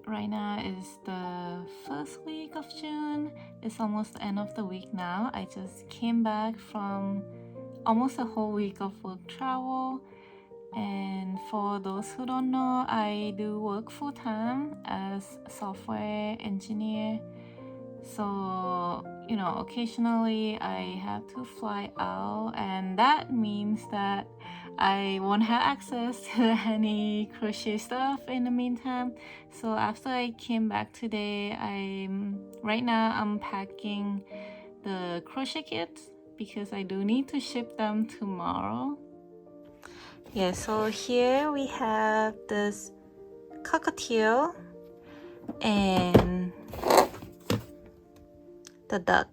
right now is the first week of June. It's almost the end of the week now. I just came back from almost a whole week of work travel. And for those who don't know, I do work full-time as a software engineer. So, occasionally I have to fly out, and that means that I won't have access to any crochet stuff in the meantime. So after I came back today, right now I'm packing the crochet kits because I do need to ship them tomorrow. Yeah, so here we have this cockatiel and the duck.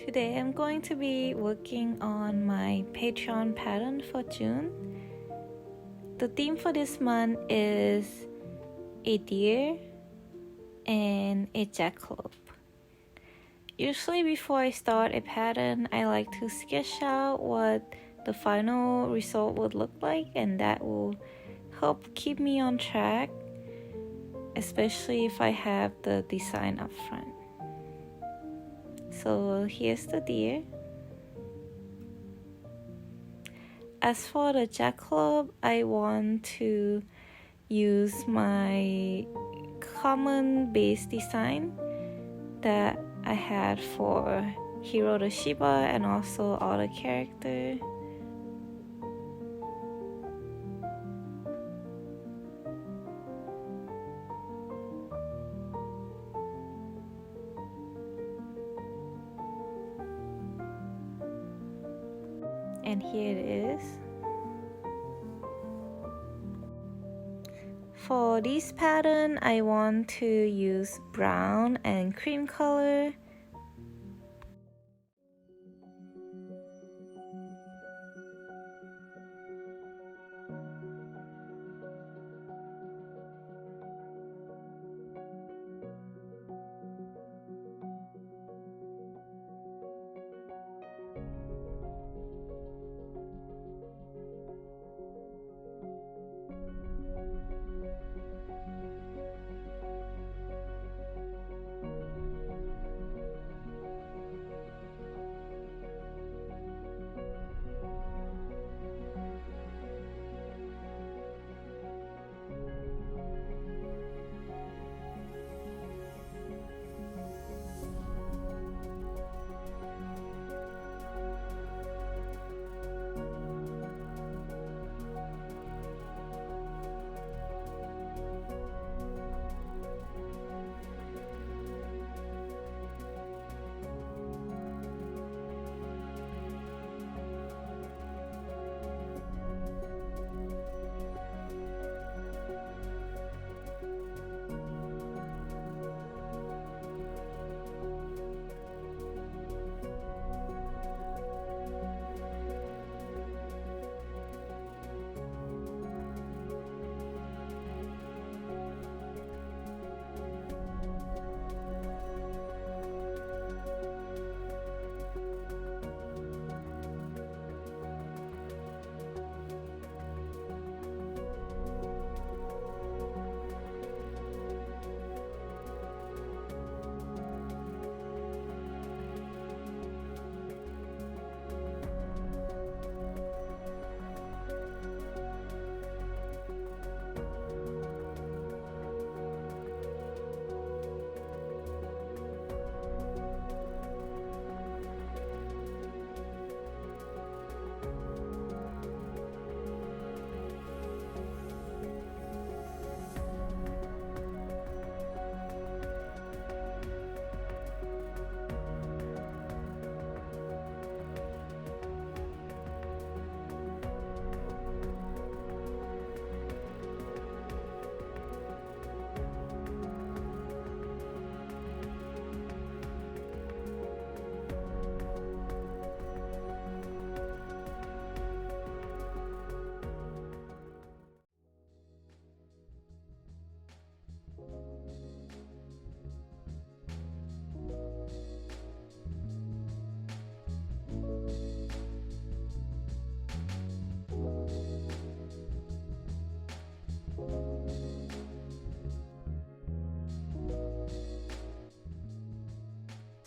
Today I'm going to be working on my Patreon pattern for June. The theme for this month is a deer and a jackalope. Usually before I start a pattern, I like to sketch out what the final result would look like, and that will help keep me on track, especially if I have the design up front. So here's the deer. As for the jackalope, I want to use my common base design that I had for Hiro the Shiba and also all the characters. And here it is. For this pattern, I want to use brown and cream color.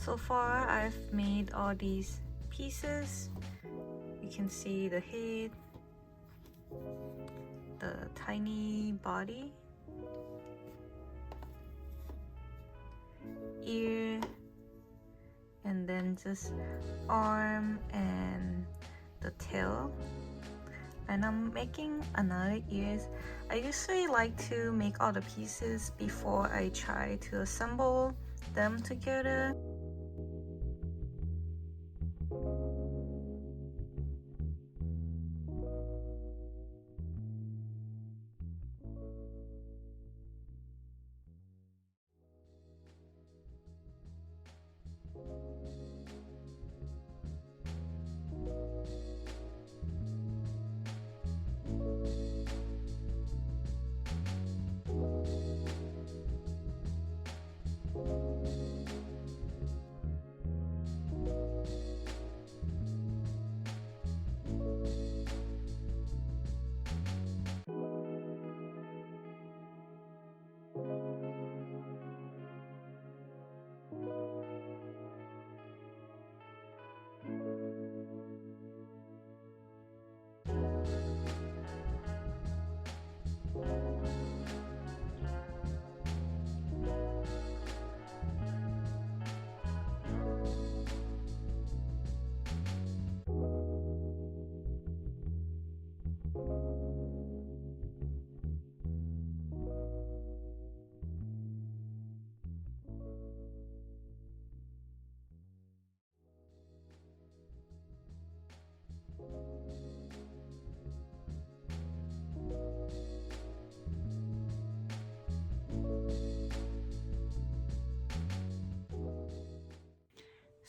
So far I've made all these pieces. You can see the head, the tiny body, ear, and then just arm and the tail. And I'm making another ears. I usually like to make all the pieces before I try to assemble them together.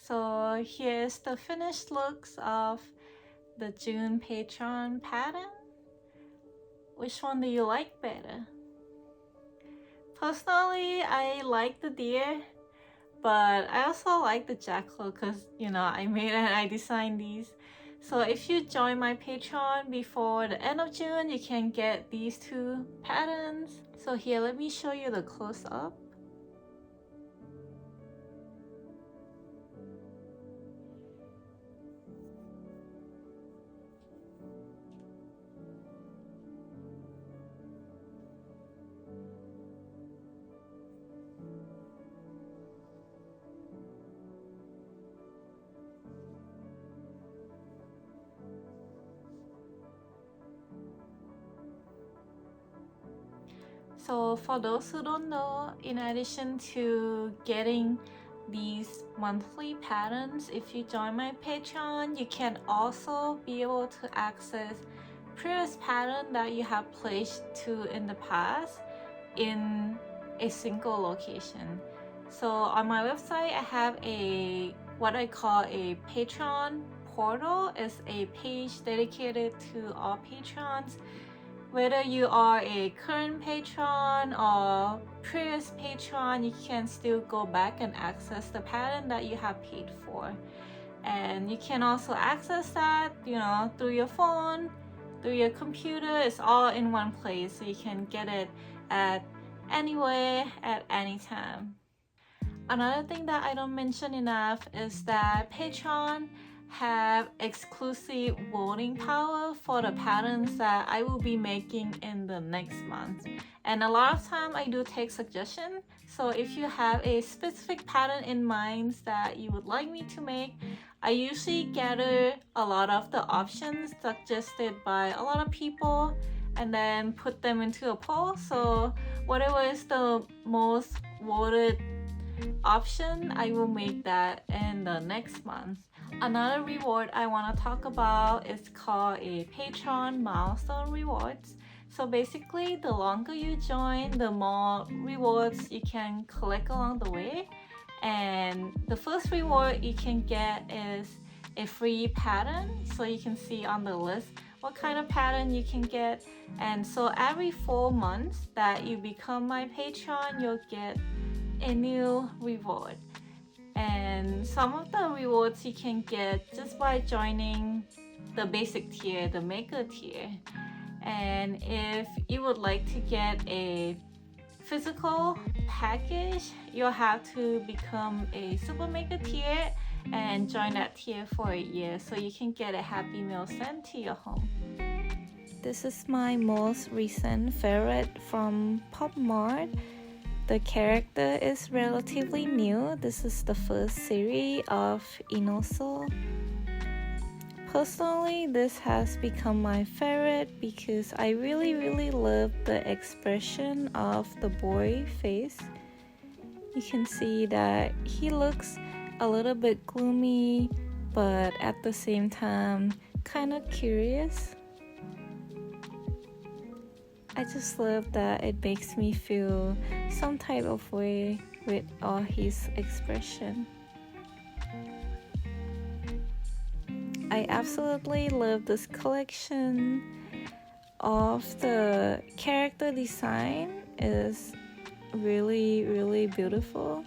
So here's the finished looks of the June Patreon pattern. Which one do you like better? Personally, I like the deer, but I also like the jackal because, you know, I made and I designed these. So if you join my Patreon before the end of June, you can get these two patterns. So here, let me show you the close-up. So for those who don't know, in addition to getting these monthly patterns, if you join my Patreon, you can also be able to access previous pattern that you have placed to in the past in a single location. So on my website, I have a what I call a Patreon portal. It's a page dedicated to all patrons. Whether you are a current patron or previous patron, you can still go back and access the pattern that you have paid for. And you can also access that, you know, through your phone, through your computer. It's all in one place, so you can get it at anywhere, at any time. Another thing that I don't mention enough is that Patreon have exclusive voting power for the patterns that I will be making in the next month. And a lot of time I do take suggestions. So if you have a specific pattern in mind that you would like me to make, I usually gather a lot of the options suggested by a lot of people and then put them into a poll. So whatever is the most voted option, I will make that in the next month. Another reward I want to talk about is called a Patreon milestone rewards. So basically, the longer you join, the more rewards you can collect along the way. And the first reward you can get is a free pattern. So you can see on the list what kind of pattern you can get. And so every 4 months that you become my Patreon, you'll get a new reward. And some of the rewards you can get just by joining the basic tier, the maker tier. And if you would like to get a physical package, you'll have to become a super mega tier and join that tier for a year so you can get a Happy Meal sent to your home. This is my most recent favorite from Mart. The character is relatively new. This is the first series of Inoso. Personally, this has become my favorite because I really love the expression of the boy face. You can see that he looks a little bit gloomy, but at the same time kind of curious. I just love that it makes me feel some type of way with all his expression. I absolutely love this collection of the character design is really beautiful.